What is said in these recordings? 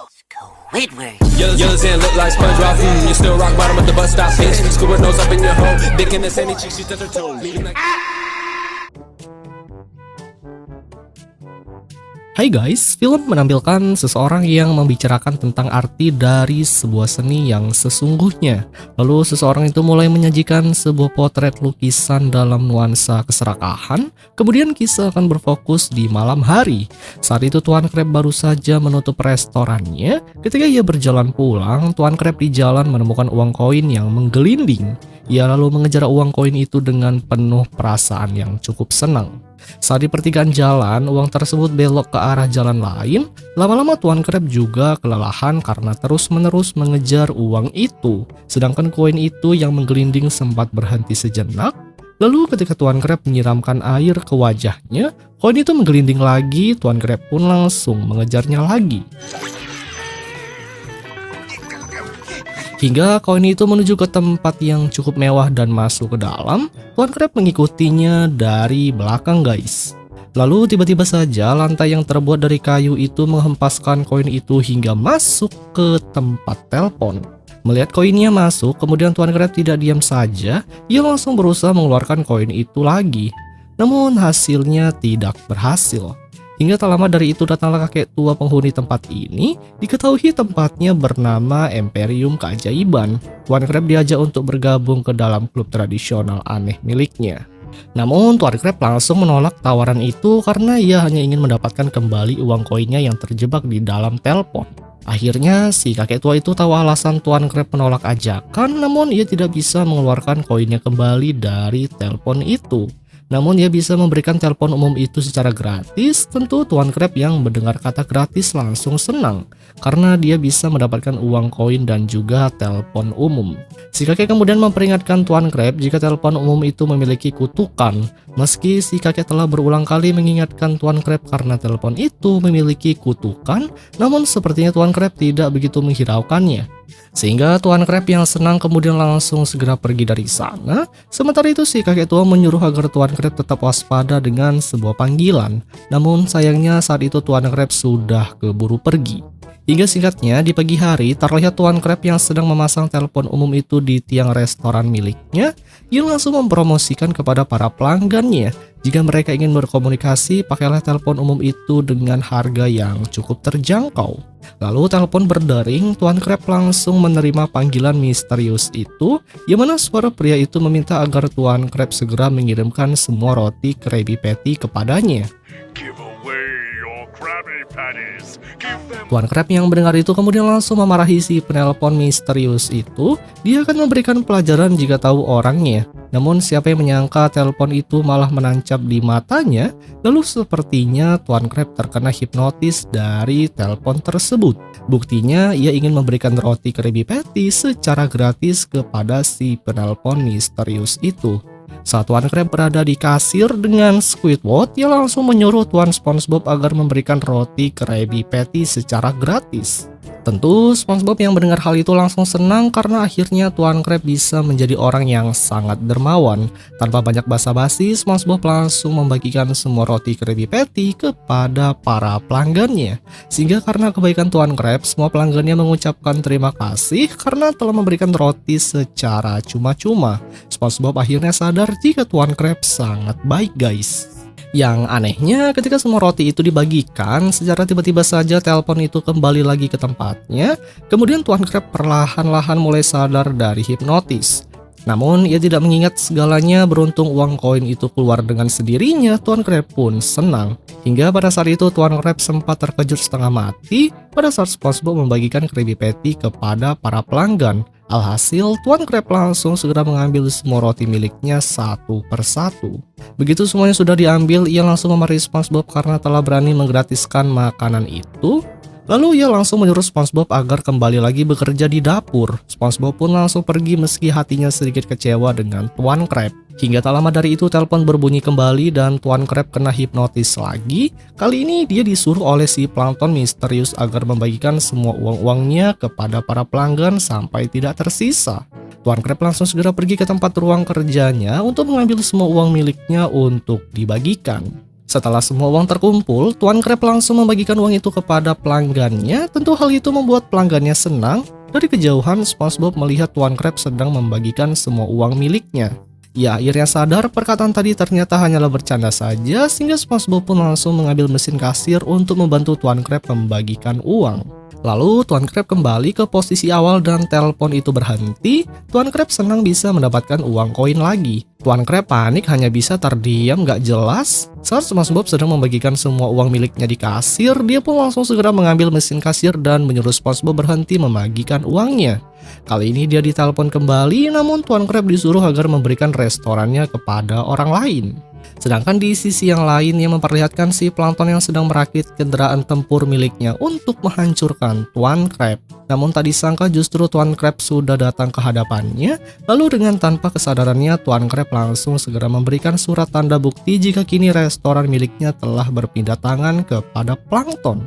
Squidward. Yours and look like SpongeBob. You still rock bottom at the bus stop, bitch. Scuba nose up in your hole. Dick in the sandy cheek, she touch her toes. Hai guys, film menampilkan seseorang yang membicarakan tentang arti dari sebuah seni yang sesungguhnya. Lalu seseorang itu mulai menyajikan sebuah potret lukisan dalam nuansa keserakahan. Kemudian kisah akan berfokus di malam hari. Saat itu Tuan Crab baru saja menutup restorannya. Ketika ia berjalan pulang, Tuan Crab di jalan menemukan uang koin yang menggelinding. Ia lalu mengejar uang koin itu dengan penuh perasaan yang cukup senang. Saat di pertigaan jalan, uang tersebut belok ke arah jalan lain. Lama-lama Tuan Crab juga kelelahan karena terus-menerus mengejar uang itu. Sedangkan koin itu yang menggelinding sempat berhenti sejenak. Lalu ketika Tuan Crab menyiramkan air ke wajahnya, koin itu menggelinding lagi. Tuan Crab pun langsung mengejarnya lagi. Hingga koin itu menuju ke tempat yang cukup mewah dan masuk ke dalam. Tuan Crab mengikutinya dari belakang guys. Lalu tiba-tiba saja lantai yang terbuat dari kayu itu menghempaskan koin itu hingga masuk ke tempat telepon. Melihat koinnya masuk, kemudian Tuan Crab tidak diam saja. Ia langsung berusaha mengeluarkan koin itu lagi. Namun hasilnya tidak berhasil. Hingga tak lama dari itu datanglah kakek tua penghuni tempat ini. Diketahui tempatnya bernama Imperium Keajaiban. Tuan Crab diajak untuk bergabung ke dalam klub tradisional aneh miliknya. Namun Tuan Crab langsung menolak tawaran itu karena ia hanya ingin mendapatkan kembali uang koinnya yang terjebak di dalam telepon. Akhirnya si kakek tua itu tahu alasan Tuan Crab menolak ajakan, namun ia tidak bisa mengeluarkan koinnya kembali dari telepon itu. Namun ia bisa memberikan telepon umum itu secara gratis. Tentu Tuan Crab yang mendengar kata gratis langsung senang karena dia bisa mendapatkan uang koin dan juga telepon umum. Si kakek kemudian memperingatkan Tuan Crab jika telepon umum itu memiliki kutukan. Meski si kakek telah berulang kali mengingatkan Tuan Crab karena telepon itu memiliki kutukan, namun sepertinya Tuan Crab tidak begitu menghiraukannya. Sehingga Tuan Crab yang senang kemudian langsung segera pergi dari sana. Sementara itu si kakek tua menyuruh agar Tuan Crab tetap waspada dengan sebuah panggilan. Namun sayangnya saat itu Tuan Crab sudah keburu pergi. Hingga singkatnya di pagi hari terlihat Tuan Crab yang sedang memasang telepon umum itu di tiang restoran miliknya. Ia langsung mempromosikan kepada para pelanggannya jika mereka ingin berkomunikasi, pakailah telepon umum itu dengan harga yang cukup terjangkau. Lalu telepon berdering, Tuan Crab langsung menerima panggilan misterius itu, yang mana suara pria itu meminta agar Tuan Crab segera mengirimkan semua roti Krabby Patty kepadanya. Tuan Crab yang mendengar itu kemudian langsung memarahi si penelpon misterius itu. Dia akan memberikan pelajaran jika tahu orangnya. Namun siapa yang menyangka telepon itu malah menancap di matanya. Lalu sepertinya Tuan Crab terkena hipnotis dari telepon tersebut. Buktinya ia ingin memberikan roti Krabby Patty secara gratis kepada si penelpon misterius itu. Saat Tuan Crab berada di kasir dengan Squidward, ia langsung menyuruh Tuan SpongeBob agar memberikan roti Krabby Patty secara gratis. Tentu SpongeBob yang mendengar hal itu langsung senang karena akhirnya Tuan Crab bisa menjadi orang yang sangat dermawan. Tanpa banyak basa-basi, SpongeBob langsung membagikan semua roti Krabby Patty kepada para pelanggannya. Sehingga karena kebaikan Tuan Crab, semua pelanggannya mengucapkan terima kasih karena telah memberikan roti secara cuma-cuma. SpongeBob akhirnya sadar jika Tuan Crab sangat baik guys. Yang anehnya ketika semua roti itu dibagikan, secara tiba-tiba saja telepon itu kembali lagi ke tempatnya. Kemudian Tuan Crab perlahan-lahan mulai sadar dari hipnotis. Namun ia tidak mengingat segalanya, beruntung uang koin itu keluar dengan sendirinya. Tuan Crab pun senang. Hingga pada saat itu Tuan Crab sempat terkejut setengah mati pada saat SpongeBob membagikan Krabby Patty kepada para pelanggan. Alhasil, Tuan Crab langsung segera mengambil semua roti miliknya satu persatu. Begitu semuanya sudah diambil, ia langsung memarahi SpongeBob karena telah berani menggratiskan makanan itu. Lalu ia langsung menyuruh SpongeBob agar kembali lagi bekerja di dapur. SpongeBob pun langsung pergi meski hatinya sedikit kecewa dengan Tuan Crab. Hingga tak lama dari itu telepon berbunyi kembali dan Tuan Crab kena hipnotis lagi. Kali ini dia disuruh oleh si plankton misterius agar membagikan semua uang-uangnya kepada para pelanggan sampai tidak tersisa. Tuan Crab langsung segera pergi ke tempat ruang kerjanya untuk mengambil semua uang miliknya untuk dibagikan. Setelah semua uang terkumpul, Tuan Crab langsung membagikan uang itu kepada pelanggannya. Tentu hal itu membuat pelanggannya senang. Dari kejauhan, SpongeBob melihat Tuan Crab sedang membagikan semua uang miliknya. Ia akhirnya sadar perkataan tadi ternyata hanyalah bercanda saja, sehingga SpongeBob pun langsung mengambil mesin kasir untuk membantu Tuan Crab membagikan uang. Lalu Tuan Crab kembali ke posisi awal dan telepon itu berhenti. Tuan Crab senang bisa mendapatkan uang koin lagi. Tuan Crab panik hanya bisa terdiam gak jelas. Saat SpongeBob sedang membagikan semua uang miliknya di kasir, dia pun langsung segera mengambil mesin kasir dan menyuruh SpongeBob berhenti membagikan uangnya. Kali ini dia ditelepon kembali, namun Tuan Crab disuruh agar memberikan restorannya kepada orang lain. Sedangkan di sisi yang lain ia memperlihatkan si Plankton yang sedang merakit kendaraan tempur miliknya untuk menghancurkan Tuan Crab. Namun tak disangka justru Tuan Crab sudah datang ke hadapannya. Lalu dengan tanpa kesadarannya Tuan Crab langsung segera memberikan surat tanda bukti jika kini restoran miliknya telah berpindah tangan kepada Plankton.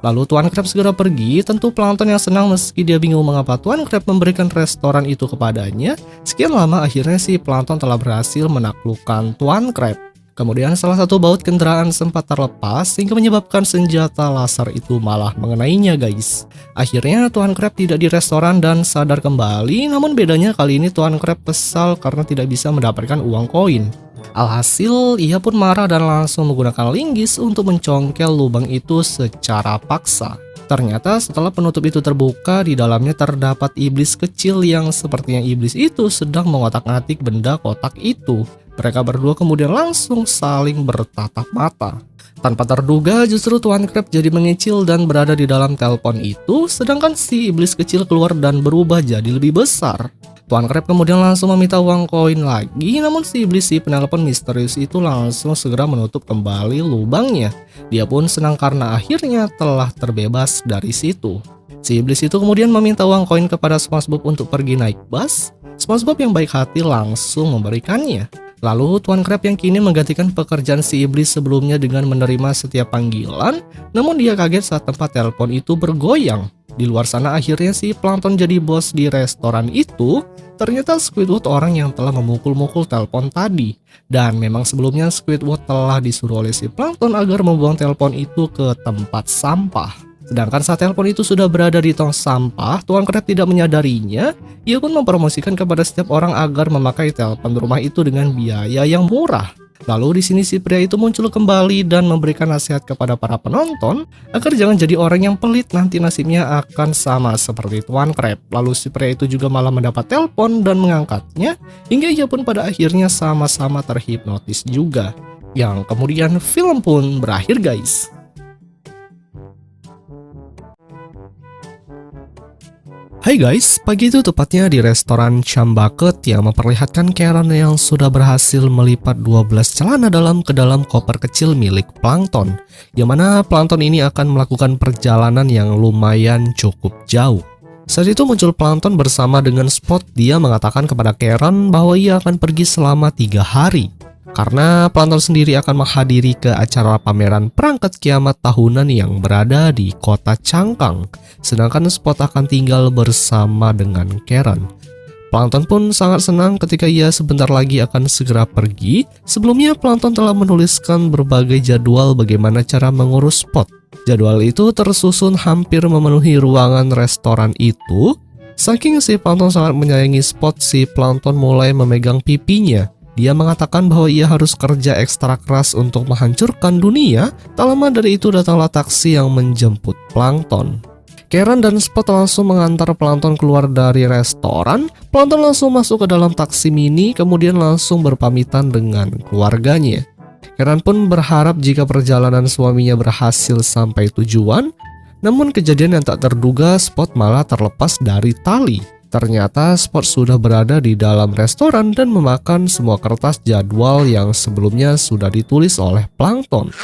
Lalu Tuan Crab segera pergi. Tentu Plankton yang senang meski dia bingung mengapa Tuan Crab memberikan restoran itu kepadanya. Sekian lama akhirnya si Plankton telah berhasil menaklukkan Tuan Crab. Kemudian salah satu baut kendaraan sempat terlepas sehingga menyebabkan senjata laser itu malah mengenainya guys. Akhirnya Tuan Crab tidak di restoran dan sadar kembali, namun bedanya kali ini Tuan Crab kesal karena tidak bisa mendapatkan uang koin. Alhasil, ia pun marah dan langsung menggunakan linggis untuk mencongkel lubang itu secara paksa. Ternyata setelah penutup itu terbuka, di dalamnya terdapat iblis kecil yang sepertinya iblis itu sedang mengotak-atik benda kotak itu. Mereka berdua kemudian langsung saling bertatap mata. Tanpa terduga, justru Tuan Crab jadi mengecil dan berada di dalam telepon itu, sedangkan si iblis kecil keluar dan berubah jadi lebih besar. Tuan Crab kemudian langsung meminta uang koin lagi, namun si iblis si penelpon misterius itu langsung segera menutup kembali lubangnya. Dia pun senang karena akhirnya telah terbebas dari situ. Si iblis itu kemudian meminta uang koin kepada SpongeBob untuk pergi naik bus. SpongeBob yang baik hati langsung memberikannya. Lalu Tuan Crab yang kini menggantikan pekerjaan si iblis sebelumnya dengan menerima setiap panggilan, namun dia kaget saat tempat telepon itu bergoyang. Di luar sana akhirnya si Plankton jadi bos di restoran itu. Ternyata Squidward orang yang telah memukul-mukul telepon tadi. Dan memang sebelumnya Squidward telah disuruh oleh si Plankton agar membuang telepon itu ke tempat sampah. Sedangkan saat telepon itu sudah berada di tong sampah, Tuan Crab tidak menyadarinya. Ia pun mempromosikan kepada setiap orang agar memakai telepon rumah itu dengan biaya yang murah. Lalu di sini si pria itu muncul kembali dan memberikan nasihat kepada para penonton agar jangan jadi orang yang pelit, nanti nasibnya akan sama seperti Tuan Crab. Lalu si pria itu juga malah mendapat telepon dan mengangkatnya, hingga ia pun pada akhirnya sama-sama terhipnotis juga. Yang kemudian film pun berakhir guys. Hai guys, pagi itu tepatnya di restoran Chumbucket yang memperlihatkan Karen yang sudah berhasil melipat 12 celana dalam ke dalam koper kecil milik Plankton, yang mana Plankton ini akan melakukan perjalanan yang lumayan cukup jauh. Saat itu muncul Plankton bersama dengan Spot. Dia mengatakan kepada Karen bahwa ia akan pergi selama 3 hari. Karena Plankton sendiri akan menghadiri ke acara pameran perangkat kiamat tahunan yang berada di kota Cangkang. Sedangkan Spot akan tinggal bersama dengan Karen. Plankton pun sangat senang ketika ia sebentar lagi akan segera pergi. Sebelumnya Plankton telah menuliskan berbagai jadwal bagaimana cara mengurus Spot. Jadwal itu tersusun hampir memenuhi ruangan restoran itu. Saking si Plankton sangat menyayangi Spot, si Plankton mulai memegang pipinya. Dia mengatakan bahwa ia harus kerja ekstra keras untuk menghancurkan dunia. Tak lama dari itu datanglah taksi yang menjemput Plankton. Karen dan Spot langsung mengantar Plankton keluar dari restoran. Plankton langsung masuk ke dalam taksi mini, kemudian langsung berpamitan dengan keluarganya. Karen pun berharap jika perjalanan suaminya berhasil sampai tujuan. Namun kejadian yang tak terduga, Spot malah terlepas dari tali. Ternyata Spot sudah berada di dalam restoran dan memakan semua kertas jadwal yang sebelumnya sudah ditulis oleh Plankton.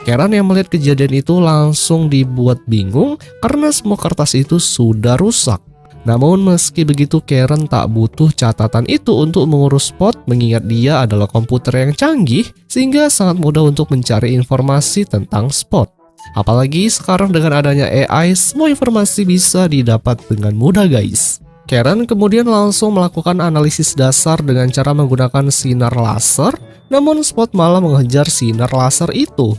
Karen yang melihat kejadian itu langsung dibuat bingung karena semua kertas itu sudah rusak. Namun meski begitu Karen tak butuh catatan itu untuk mengurus Spot, mengingat dia adalah komputer yang canggih sehingga sangat mudah untuk mencari informasi tentang Spot. Apalagi sekarang dengan adanya AI, semua informasi bisa didapat dengan mudah guys. Karen kemudian langsung melakukan analisis dasar dengan cara menggunakan sinar laser, namun Spot malah mengejar sinar laser itu,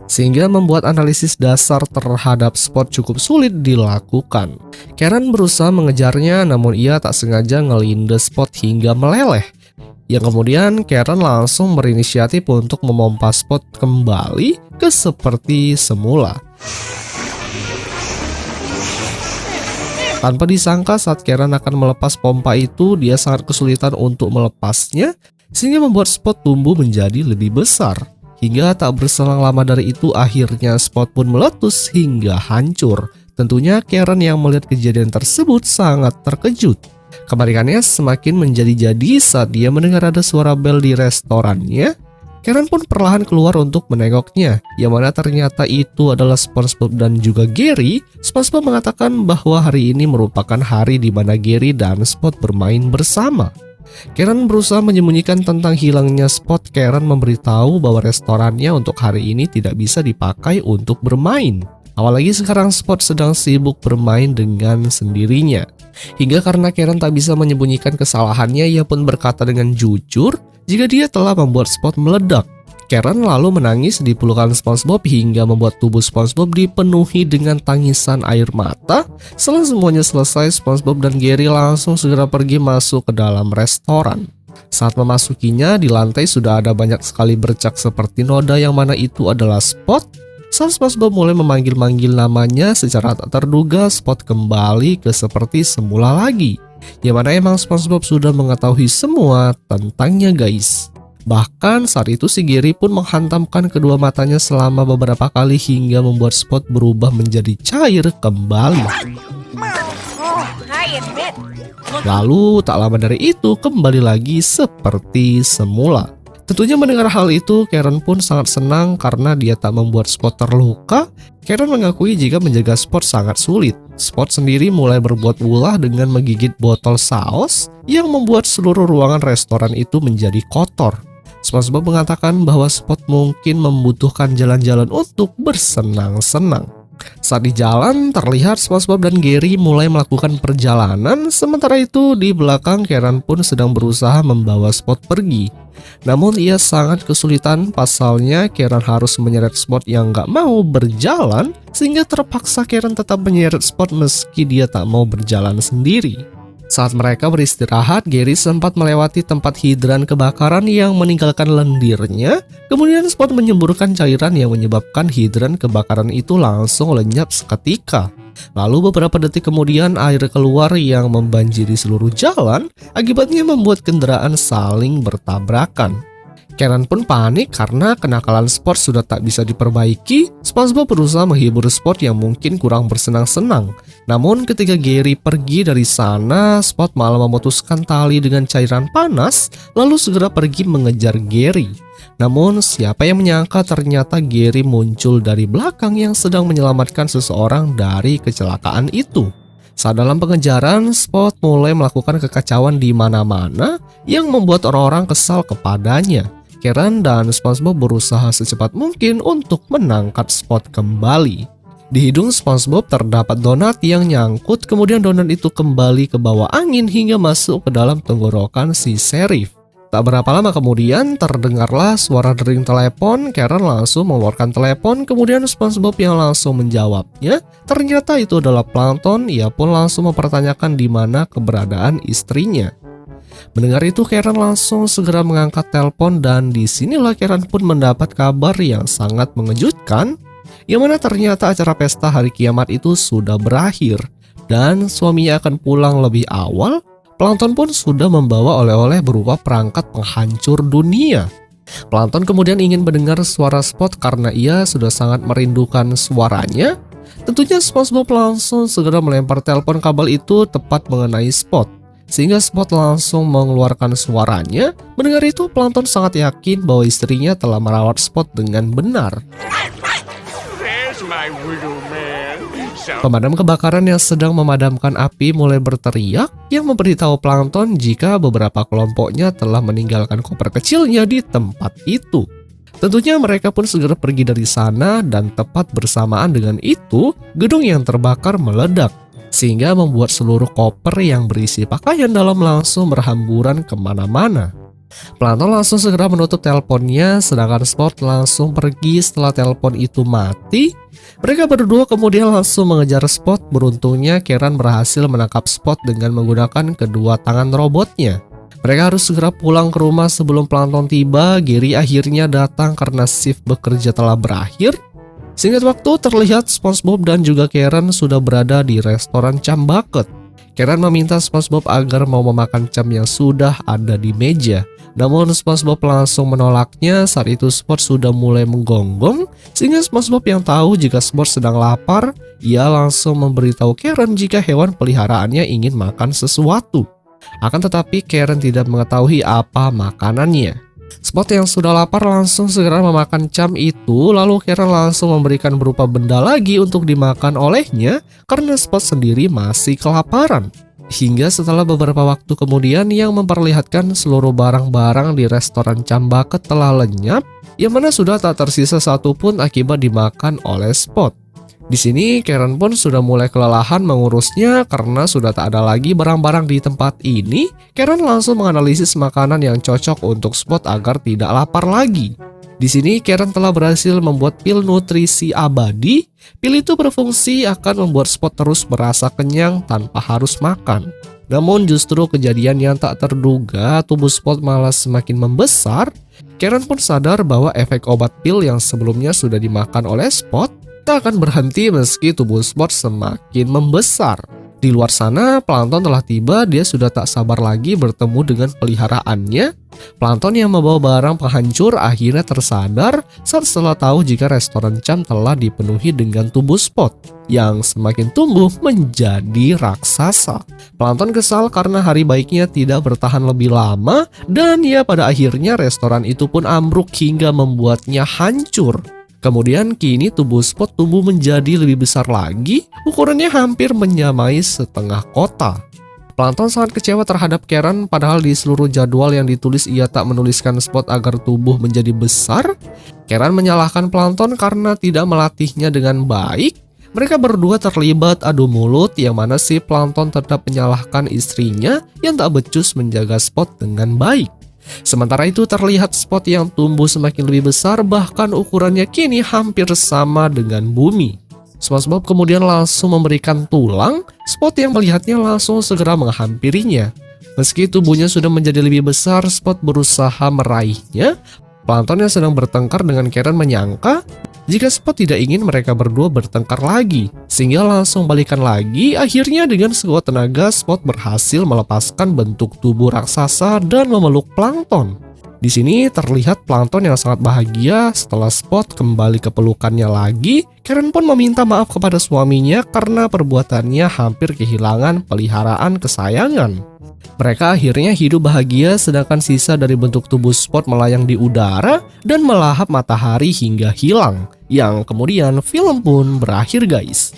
sehingga membuat analisis dasar terhadap Spot cukup sulit dilakukan. Karen berusaha mengejarnya, namun ia tak sengaja ngelindes Spot hingga meleleh. Yang kemudian Karen langsung berinisiatif untuk memompa Spot kembali ke seperti semula. Tanpa disangka saat Karen akan melepas pompa itu, dia sangat kesulitan untuk melepasnya, sehingga membuat Spot tumbuh menjadi lebih besar. Hingga tak berselang lama dari itu, akhirnya Spot pun meletus hingga hancur. Tentunya Karen yang melihat kejadian tersebut sangat terkejut. Kepanikannya semakin menjadi-jadi saat dia mendengar ada suara bel di restorannya. Karen pun perlahan keluar untuk menengoknya, yang mana ternyata itu adalah SpongeBob dan juga Gary. SpongeBob mengatakan bahwa hari ini merupakan hari di mana Gary dan Spot bermain bersama. Karen berusaha menyembunyikan tentang hilangnya Spot. Karen memberitahu bahwa restorannya untuk hari ini tidak bisa dipakai untuk bermain. Apalagi sekarang Spot sedang sibuk bermain dengan sendirinya. Hingga karena Karen tak bisa menyembunyikan kesalahannya, ia pun berkata dengan jujur jika dia telah membuat Spot meledak. Karen lalu menangis di pelukan SpongeBob hingga membuat tubuh SpongeBob dipenuhi dengan tangisan air mata. Setelah semuanya selesai, SpongeBob dan Gary langsung segera pergi masuk ke dalam restoran. Saat memasukinya, di lantai sudah ada banyak sekali bercak seperti noda, yang mana itu adalah Spot. Saat SpongeBob mulai memanggil-manggil namanya, secara tak terduga Spot kembali ke seperti semula lagi. Yang mana emang SpongeBob sudah mengetahui semua tentangnya, guys. Bahkan saat itu si Gary pun menghantamkan kedua matanya selama beberapa kali hingga membuat Spot berubah menjadi cair kembali. Lalu tak lama dari itu kembali lagi seperti semula. Tentunya mendengar hal itu, Karen pun sangat senang karena dia tak membuat Spot terluka. Karen mengakui jika menjaga Spot sangat sulit. Spot sendiri mulai berbuat ulah dengan menggigit botol saus yang membuat seluruh ruangan restoran itu menjadi kotor. SpongeBob mengatakan bahwa Spot mungkin membutuhkan jalan-jalan untuk bersenang-senang. Saat di jalan, terlihat SpongeBob dan Gary mulai melakukan perjalanan. Sementara itu, di belakang Karen pun sedang berusaha membawa Spot pergi. Namun ia sangat kesulitan, pasalnya Karen harus menyeret Spot yang gak mau berjalan, sehingga terpaksa Karen tetap menyeret Spot meski dia tak mau berjalan sendiri. Saat mereka beristirahat, Gary sempat melewati tempat hidran kebakaran yang meninggalkan lendirnya. Kemudian Spot menyemburkan cairan yang menyebabkan hidran kebakaran itu langsung lenyap seketika. Lalu beberapa detik kemudian air keluar yang membanjiri seluruh jalan, akibatnya membuat kendaraan saling bertabrakan. Karen pun panik karena kenakalan Spot sudah tak bisa diperbaiki. SpongeBob berusaha menghibur Spot yang mungkin kurang bersenang-senang. Namun ketika Gary pergi dari sana, Spot malah memutuskan tali dengan cairan panas, lalu segera pergi mengejar Gary. Namun siapa yang menyangka ternyata Gary muncul dari belakang yang sedang menyelamatkan seseorang dari kecelakaan itu. Saat dalam pengejaran, Spot mulai melakukan kekacauan di mana-mana yang membuat orang-orang kesal kepadanya. Karen dan SpongeBob berusaha secepat mungkin untuk menangkap Spot kembali. Di hidung SpongeBob terdapat donat yang nyangkut, kemudian donat itu kembali ke bawah angin hingga masuk ke dalam tenggorokan si Sheriff. Tak berapa lama kemudian terdengarlah suara dering telepon. Karen langsung mengeluarkan telepon, kemudian SpongeBob yang langsung menjawabnya. Ternyata itu adalah Plankton. Ia pun langsung mempertanyakan di mana keberadaan istrinya. Mendengar itu, Karen langsung segera mengangkat telepon dan disinilah Karen pun mendapat kabar yang sangat mengejutkan, yang mana ternyata acara pesta hari kiamat itu sudah berakhir dan suaminya akan pulang lebih awal. Plankton pun sudah membawa oleh-oleh berupa perangkat penghancur dunia. Plankton kemudian ingin mendengar suara Spot karena ia sudah sangat merindukan suaranya. Tentunya SpongeBob langsung segera melempar telepon kabel itu tepat mengenai Spot, sehingga Spot langsung mengeluarkan suaranya. Mendengar itu, Plankton sangat yakin bahwa istrinya telah merawat Spot dengan benar. Pemadam kebakaran yang sedang memadamkan api mulai berteriak yang memberitahu Plankton jika beberapa kelompoknya telah meninggalkan koper kecilnya di tempat itu. Tentunya mereka pun segera pergi dari sana dan tepat bersamaan dengan itu, gedung yang terbakar meledak. sehingga membuat seluruh koper yang berisi pakaian dalam langsung berhamburan kemana-mana. Plankton langsung segera menutup teleponnya, sedangkan Spot langsung pergi setelah telepon itu mati. Mereka berdua kemudian langsung mengejar Spot. Beruntungnya Karen berhasil menangkap Spot dengan menggunakan kedua tangan robotnya. Mereka harus segera pulang ke rumah sebelum Plankton tiba. Gary akhirnya datang karena shift bekerja telah berakhir. Singkat waktu terlihat SpongeBob dan juga Karen sudah berada di restoran Chum Bucket. Karen meminta SpongeBob agar mau memakan cam yang sudah ada di meja. Namun SpongeBob langsung menolaknya. Saat itu Spot sudah mulai menggonggong, sehingga SpongeBob yang tahu jika Spot sedang lapar, ia langsung memberitahu Karen jika hewan peliharaannya ingin makan sesuatu. Akan tetapi Karen tidak mengetahui apa makanannya. Spot yang sudah lapar langsung segera memakan cam itu, lalu Karen langsung memberikan berupa benda lagi untuk dimakan olehnya karena Spot sendiri masih kelaparan. Hingga setelah beberapa waktu kemudian yang memperlihatkan seluruh barang-barang di restoran Chum Bucket telah lenyap, yang mana sudah tak tersisa satupun akibat dimakan oleh Spot. Di sini Karen pun sudah mulai kelelahan mengurusnya karena sudah tak ada lagi barang-barang di tempat ini. Karen langsung menganalisis makanan yang cocok untuk Spot agar tidak lapar lagi. Di sini Karen telah berhasil membuat pil nutrisi abadi. Pil itu berfungsi akan membuat Spot terus merasa kenyang tanpa harus makan. Namun justru kejadian yang tak terduga, tubuh Spot malah semakin membesar. Karen pun sadar bahwa efek obat pil yang sebelumnya sudah dimakan oleh Spot tak akan berhenti meski tubuh Spot semakin membesar. Di luar sana, Plankton telah tiba. Dia sudah tak sabar lagi bertemu dengan peliharaannya. Plankton yang membawa barang penghancur akhirnya tersadar saat setelah tahu jika restoran Chum telah dipenuhi dengan tubuh Spot yang semakin tumbuh menjadi raksasa. Plankton kesal karena hari baiknya tidak bertahan lebih lama, dan ya pada akhirnya restoran itu pun ambruk hingga membuatnya hancur. Kemudian kini tubuh Spot tumbuh menjadi lebih besar lagi, ukurannya hampir menyamai setengah kota. Plankton sangat kecewa terhadap Karen, padahal di seluruh jadwal yang ditulis ia tak menuliskan Spot agar tubuh menjadi besar. Karen menyalahkan Plankton karena tidak melatihnya dengan baik. Mereka berdua terlibat adu mulut, yang mana si Plankton tetap menyalahkan istrinya yang tak becus menjaga Spot dengan baik. Sementara itu terlihat Spot yang tumbuh semakin lebih besar, bahkan ukurannya kini hampir sama dengan bumi. SpongeBob kemudian langsung memberikan tulang. Spot yang melihatnya langsung segera menghampirinya. Meski tubuhnya sudah menjadi lebih besar, Spot berusaha meraihnya. Plankton yang sedang bertengkar dengan Karen menyangka jika Spot tidak ingin mereka berdua bertengkar lagi, sehingga langsung balikan lagi. Akhirnya dengan sekuat tenaga Spot berhasil melepaskan bentuk tubuh raksasa dan memeluk Plankton. Di sini terlihat Plankton yang sangat bahagia setelah Spot kembali ke pelukannya lagi. Karen pun meminta maaf kepada suaminya karena perbuatannya hampir kehilangan peliharaan kesayangan. Mereka akhirnya hidup bahagia, sedangkan sisa dari bentuk tubuh Spot melayang di udara dan melahap matahari hingga hilang. Yang kemudian film pun berakhir, guys.